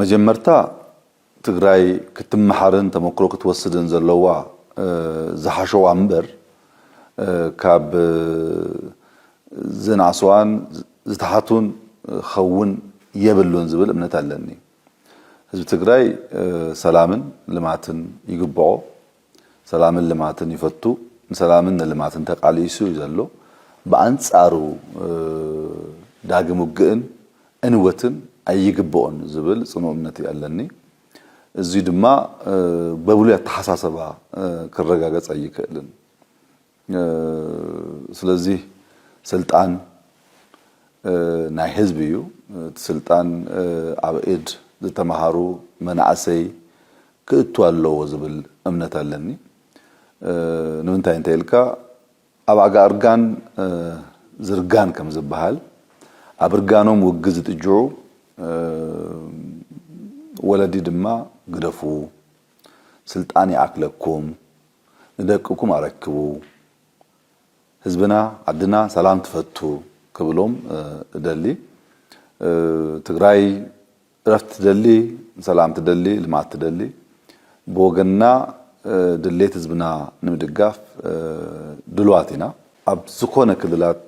مجمرتا تግራይ ክትመሓርን ተመክሮ ክትወስድን ዘለዋ ዝሓሸው ኣምበር ካብ ዝናስዋን ዝተሓቱን ኸውን የብሉን ዝብል እምነት ኣለኒ ህዝብ ትግራይ ሰላምን ልማትን ይግብኦ ሰላምን ልማትን ይፈቱ ሰላምን ልማትን ተቃሊሱ ይዘሎ በአንጻሩ ዳግም ውግእን እንወትን አይግብኦን ዝብል ጽኑ እምነት ያለኒ እዚ ድማ በብሉያ ተሐሳሰባ ከረጋገጽ አይከልን ስለዚህ ስልጣን ናይ ህዝብ እዩ ስልጣን አብኤድ ዝተማሃሩ መናዓሰይ ክእቱ አለው ዝብል እምነት አለኒ ንምንታይ እንተልካ አባጋ አርጋን ዝርጋን ከም ዝበሃል አብርጋኖም ውግዝ ጥጅዑ ወለዲ ድማ ግደፉ ስልጣን ያክለኩም ንደቅኩም አረክቡ ህዝብና አድና ሰላም ተፈቱ ከብሎም ደሊ ትግራይ ረፍት ደሊ ሰላም ተደሊ ልማት ተደሊ ቦገና ድሌት ህዝብና ንምድጋፍ ድልዋቲና ኣብ ዝኮነ ክልላት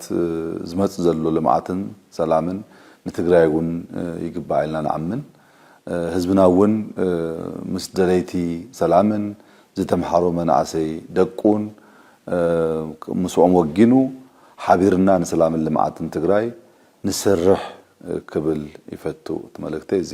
ዝመጽ ዘሎ ልማትን ሰላምን ንትግራይውን ይግባይልና ንአምን ህዝብናውን ምስ ደለይቲ ሰላምን ዝተምሓሮ መናዓሰይ ደቁን ምስኦም ወጊኑ ሓቢርና ንሰላምን ልማትን ትግራይ ንሰርሕ ክብል ይፈቱ ተመልክተይ እዚ